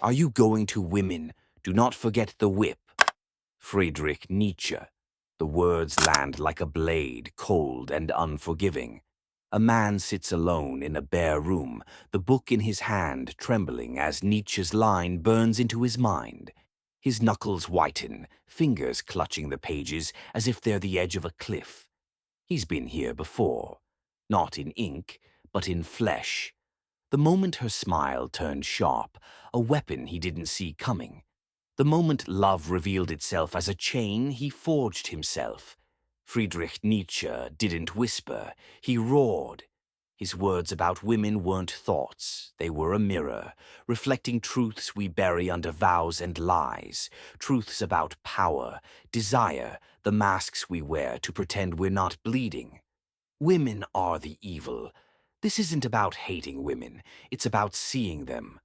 Are you going to women? Do not forget the whip. Friedrich Nietzsche. The words land like a blade, cold and unforgiving. A man sits alone in a bare room, the book in his hand trembling as Nietzsche's line burns into his mind. His knuckles whiten, fingers clutching the pages as if they're the edge of a cliff. He's been here before, not in ink, but in flesh. The moment her smile turned sharp, a weapon he didn't see coming. The moment love revealed itself as a chain he forged himself. Friedrich Nietzsche didn't whisper, he roared. His words about women weren't thoughts, they were a mirror, reflecting truths we bury under vows and lies, truths about power, desire, the masks we wear to pretend we're not bleeding. Women are the evil. This isn't about hating women, it's about seeing them.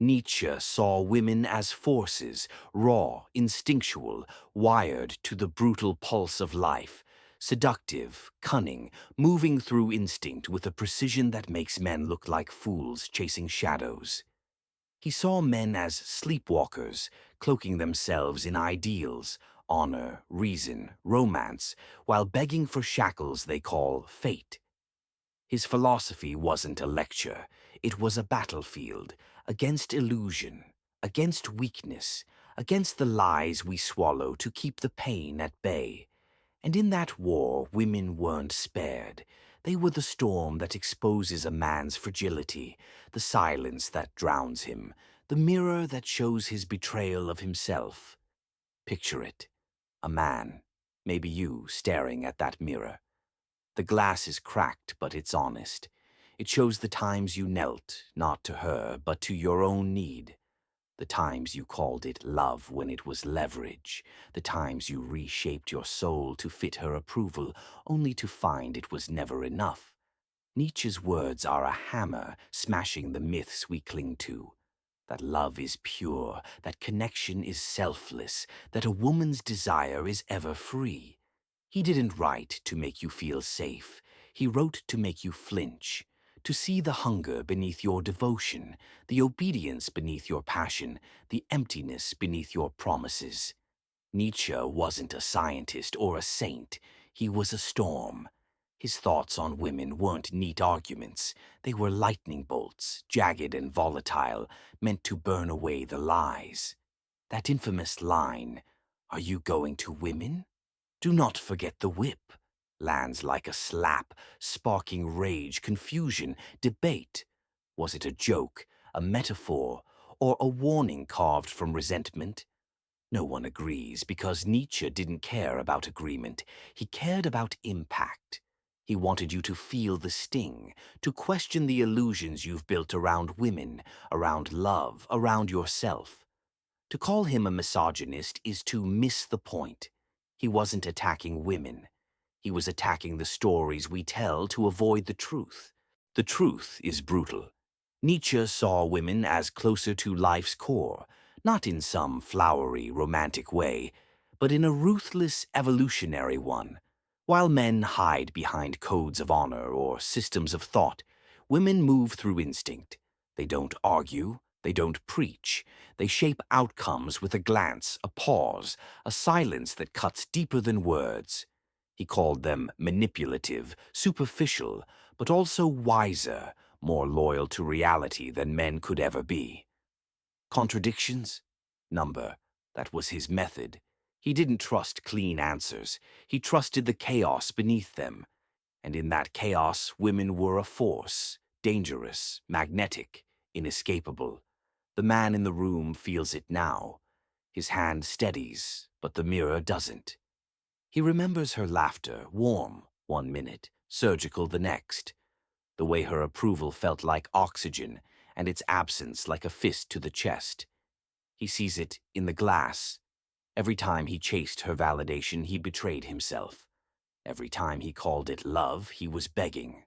Nietzsche saw women as forces, raw, instinctual, wired to the brutal pulse of life, seductive, cunning, moving through instinct with a precision that makes men look like fools chasing shadows. He saw men as sleepwalkers, cloaking themselves in ideals, honor, reason, romance, while begging for shackles they call fate. His philosophy wasn't a lecture, it was a battlefield, against illusion, against weakness, against the lies we swallow to keep the pain at bay. And in that war, women weren't spared. They were the storm that exposes a man's fragility, the silence that drowns him, the mirror that shows his betrayal of himself. Picture it, a man, maybe you, staring at that mirror. The glass is cracked, but it's honest. It shows the times you knelt, not to her, but to your own need. The times you called it love when it was leverage. The times you reshaped your soul to fit her approval, only to find it was never enough. Nietzsche's words are a hammer smashing the myths we cling to. That love is pure, that connection is selfless, that a woman's desire is ever free. He didn't write to make you feel safe. He wrote to make you flinch, to see the hunger beneath your devotion, the obedience beneath your passion, the emptiness beneath your promises. Nietzsche wasn't a scientist or a saint. He was a storm. His thoughts on women weren't neat arguments. They were lightning bolts, jagged and volatile, meant to burn away the lies. That infamous line, "Are you going to women? Do not forget the whip," lands like a slap, sparking rage, confusion, debate. Was it a joke, a metaphor, or a warning carved from resentment? No one agrees because Nietzsche didn't care about agreement. He cared about impact. He wanted you to feel the sting, to question the illusions you've built around women, around love, around yourself. To call him a misogynist is to miss the point. He wasn't attacking women. He was attacking the stories we tell to avoid the truth. The truth is brutal. Nietzsche saw women as closer to life's core, not in some flowery, romantic way, but in a ruthless, evolutionary one. While men hide behind codes of honor or systems of thought, women move through instinct. They don't argue. They don't preach. They shape outcomes with a glance, a pause, a silence that cuts deeper than words. He called them manipulative, superficial, but also wiser, more loyal to reality than men could ever be. Contradictions? Number. That was his method. He didn't trust clean answers. He trusted the chaos beneath them. And in that chaos, women were a force, dangerous, magnetic, inescapable. The man in the room feels it now. His hand steadies, but the mirror doesn't. He remembers her laughter, warm 1 minute, surgical the next. The way her approval felt like oxygen, and its absence like a fist to the chest. He sees it in the glass. Every time he chased her validation, he betrayed himself. Every time he called it love, he was begging.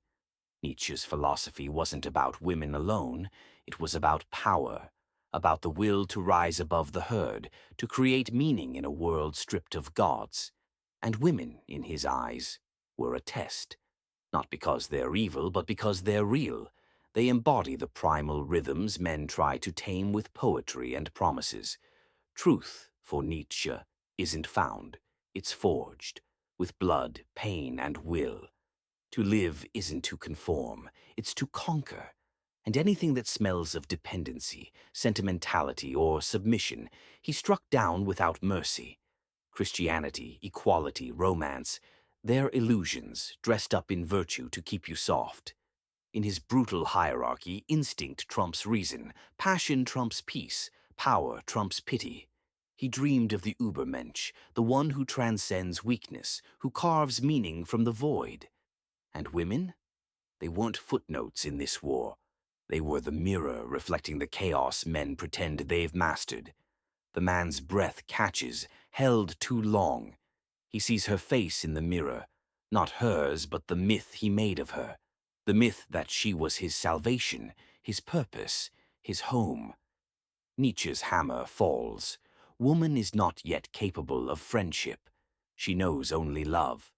Nietzsche's philosophy wasn't about women alone. It was about power, about the will to rise above the herd, to create meaning in a world stripped of gods. And women, in his eyes, were a test. Not because they're evil, but because they're real. They embody the primal rhythms men try to tame with poetry and promises. Truth, for Nietzsche, isn't found. It's forged, with blood, pain, and will. To live isn't to conform, it's to conquer. And anything that smells of dependency, sentimentality, or submission, he struck down without mercy. Christianity, equality, romance, they're illusions dressed up in virtue to keep you soft. In his brutal hierarchy, instinct trumps reason, passion trumps peace, power trumps pity. He dreamed of the Übermensch, the one who transcends weakness, who carves meaning from the void. And women? They weren't footnotes in this war. They were the mirror reflecting the chaos men pretend they've mastered. The man's breath catches, held too long. He sees her face in the mirror, not hers, but the myth he made of her. The myth that she was his salvation, his purpose, his home. Nietzsche's hammer falls. Woman is not yet capable of friendship. She knows only love.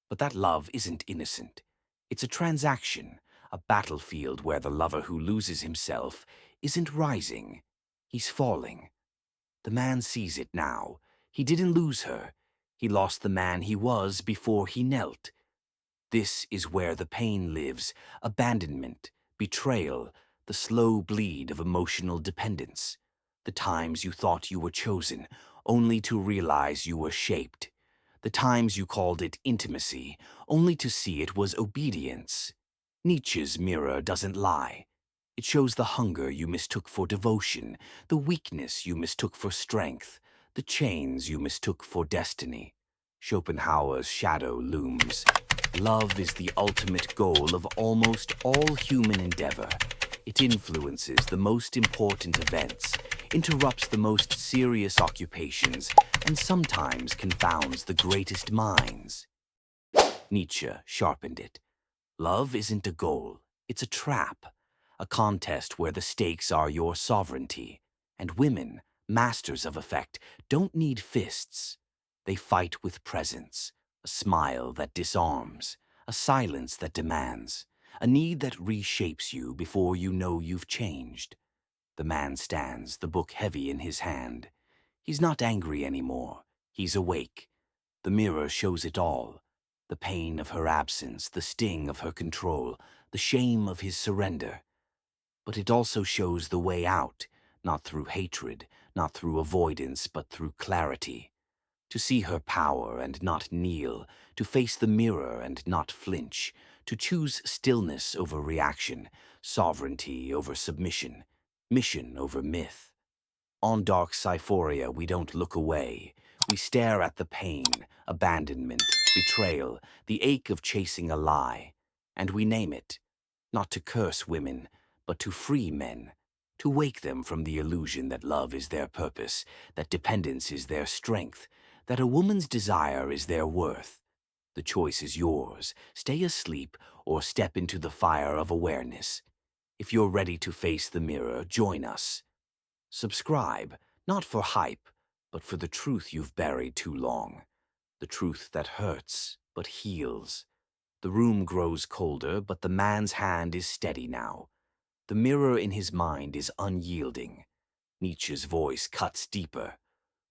But that love isn't innocent. It's a transaction, a battlefield where the lover who loses himself isn't rising. He's falling. The man sees it now. He didn't lose her. He lost the man he was before he knelt. This is where the pain lives, abandonment, betrayal, the slow bleed of emotional dependence. The times you thought you were chosen, only to realize you were shaped. The times you called it intimacy, only to see it was obedience. Nietzsche's mirror doesn't lie. It shows the hunger you mistook for devotion, the weakness you mistook for strength, the chains you mistook for destiny. Schopenhauer's shadow looms. Love is the ultimate goal of almost all human endeavor. It influences the most important events, interrupts the most serious occupations, and sometimes confounds the greatest minds. Nietzsche sharpened it. Love isn't a goal, it's a trap, a contest where the stakes are your sovereignty. And women, masters of effect, don't need fists. They fight with presence, a smile that disarms, a silence that demands, a need that reshapes you before you know you've changed. The man stands, the book heavy in his hand. He's not angry anymore. He's awake. The mirror shows it all. The pain of her absence, the sting of her control, the shame of his surrender. But it also shows the way out, not through hatred, not through avoidance, but through clarity. To see her power and not kneel, to face the mirror and not flinch, to choose stillness over reaction, sovereignty over submission, mission over myth. On Darkpsyphoria, we don't look away. We stare at the pain, abandonment, betrayal, the ache of chasing a lie. And we name it, not to curse women, but to free men, to wake them from the illusion that love is their purpose, that dependence is their strength, that a woman's desire is their worth. The choice is yours. Stay asleep or step into the fire of awareness. If you're ready to face the mirror, join us. Subscribe, not for hype, but for the truth you've buried too long. The truth that hurts, but heals. The room grows colder, but the man's hand is steady now. The mirror in his mind is unyielding. Nietzsche's voice cuts deeper.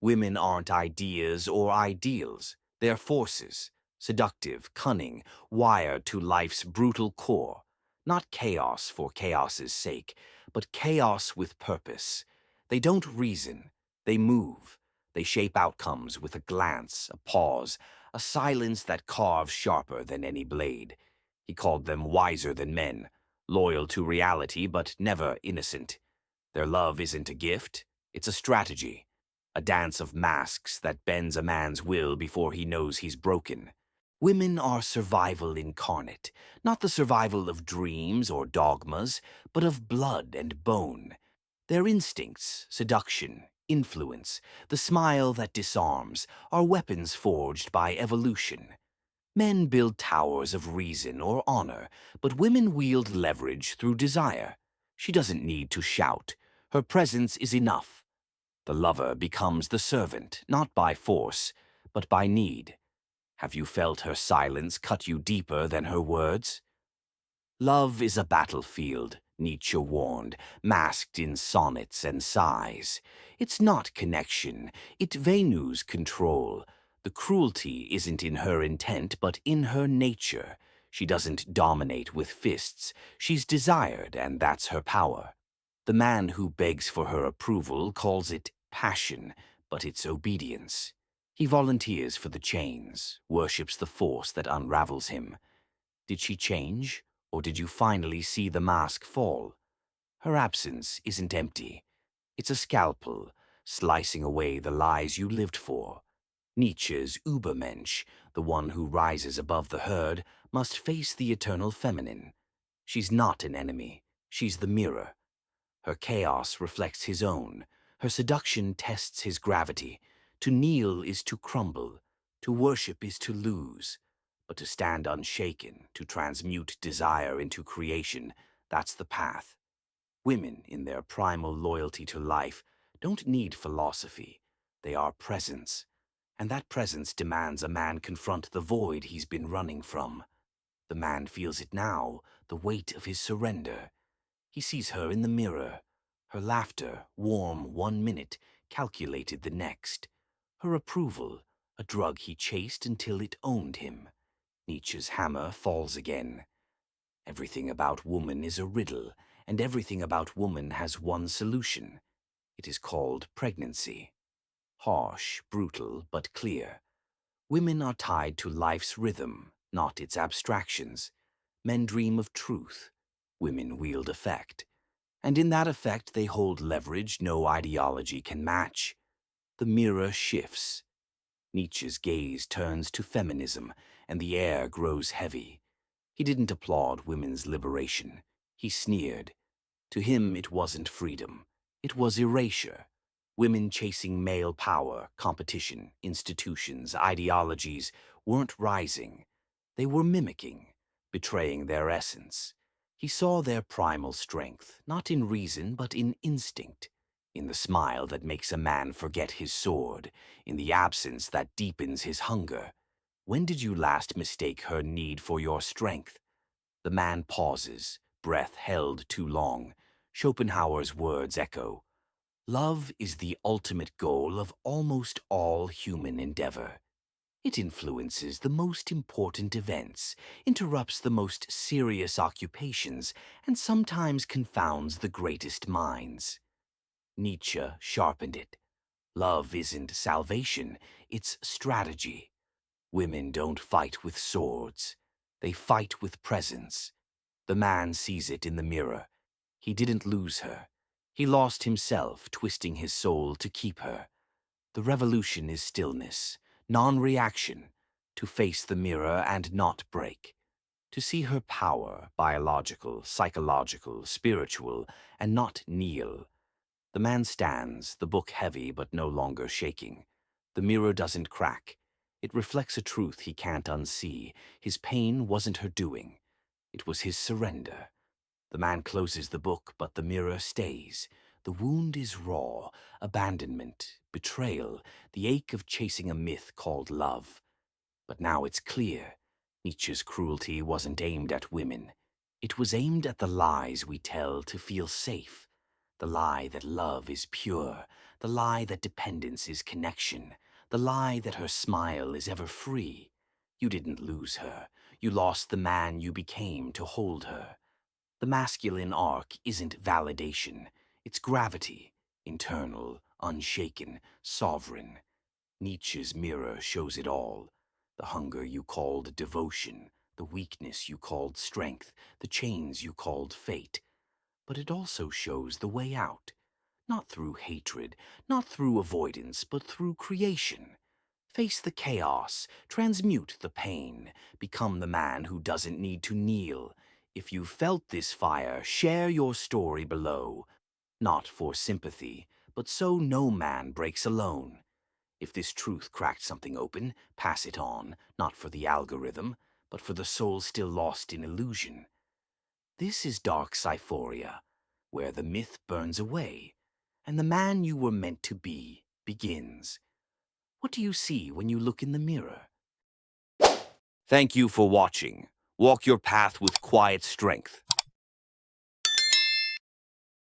Women aren't ideas or ideals. They're forces, seductive, cunning, wired to life's brutal core. Not chaos for chaos's sake, but chaos with purpose. They don't reason. They move. They shape outcomes with a glance, a pause, a silence that carves sharper than any blade. He called them wiser than men, loyal to reality but never innocent. Their love isn't a gift, it's a strategy, a dance of masks that bends a man's will before he knows he's broken. Women are survival incarnate, not the survival of dreams or dogmas, but of blood and bone. Their instincts, seduction, influence, the smile that disarms, are weapons forged by evolution. Men build towers of reason or honor, but women wield leverage through desire. She doesn't need to shout. Her presence is enough. The lover becomes the servant, not by force, but by need. Have you felt her silence cut you deeper than her words? Love is a battlefield, Nietzsche warned, masked in sonnets and sighs. It's not connection, it Venu's control. The cruelty isn't in her intent, but in her nature. She doesn't dominate with fists, she's desired, and that's her power. The man who begs for her approval calls it passion, but it's obedience. He volunteers for the chains, worships the force that unravels him. Did she change, or did you finally see the mask fall? Her absence isn't empty. It's a scalpel, slicing away the lies you lived for. Nietzsche's Übermensch, the one who rises above the herd, must face the eternal feminine. She's not an enemy. She's the mirror. Her chaos reflects his own. Her seduction tests his gravity. To kneel is to crumble. To worship is to lose. But to stand unshaken, to transmute desire into creation, that's the path. Women, in their primal loyalty to life, don't need philosophy. They are presence. And that presence demands a man confront the void he's been running from. The man feels it now, the weight of his surrender. He sees her in the mirror. Her laughter, warm 1 minute, calculated the next. Her approval, a drug he chased until it owned him. Nietzsche's hammer falls again. Everything about woman is a riddle, and everything about woman has one solution. It is called pregnancy. Harsh, brutal, but clear. Women are tied to life's rhythm, not its abstractions. Men dream of truth. Women wield effect. And in that effect they hold leverage no ideology can match. The mirror shifts. Nietzsche's gaze turns to feminism, and the air grows heavy. He didn't applaud women's liberation. He sneered. To him it wasn't freedom. It was erasure. Women chasing male power, competition, institutions, ideologies weren't rising. They were mimicking, betraying their essence. He saw their primal strength, not in reason but in instinct, in the smile that makes a man forget his sword, in the absence that deepens his hunger. When did you last mistake her need for your strength? The man pauses, breath held too long. Schopenhauer's words echo. Love is the ultimate goal of almost all human endeavor. It influences the most important events, interrupts the most serious occupations, and sometimes confounds the greatest minds. Nietzsche sharpened it. Love isn't salvation, it's strategy. Women don't fight with swords. They fight with presence. The man sees it in the mirror. He didn't lose her. He lost himself, twisting his soul to keep her. The revolution is stillness, non-reaction, to face the mirror and not break. To see her power, biological, psychological, spiritual, and not kneel. The man stands, the book heavy but no longer shaking. The mirror doesn't crack. It reflects a truth he can't unsee. His pain wasn't her doing. It was his surrender. The man closes the book, but the mirror stays. The wound is raw, abandonment, betrayal, the ache of chasing a myth called love. But now it's clear. Nietzsche's cruelty wasn't aimed at women. It was aimed at the lies we tell to feel safe. The lie that love is pure, the lie that dependence is connection, the lie that her smile is ever free. You didn't lose her. You lost the man you became to hold her. The masculine arc isn't validation. It's gravity, internal, unshaken, sovereign. Nietzsche's mirror shows it all. The hunger you called devotion, the weakness you called strength, the chains you called fate. But it also shows the way out. Not through hatred, not through avoidance, but through creation. Face the chaos, transmute the pain, become the man who doesn't need to kneel. If you felt this fire, share your story below. Not for sympathy, but so no man breaks alone. If this truth cracked something open, pass it on, not for the algorithm, but for the soul still lost in illusion. This is darkpsyphoria, where the myth burns away, and the man you were meant to be begins. What do you see when you look in the mirror? Thank you for watching. Walk your path with quiet strength.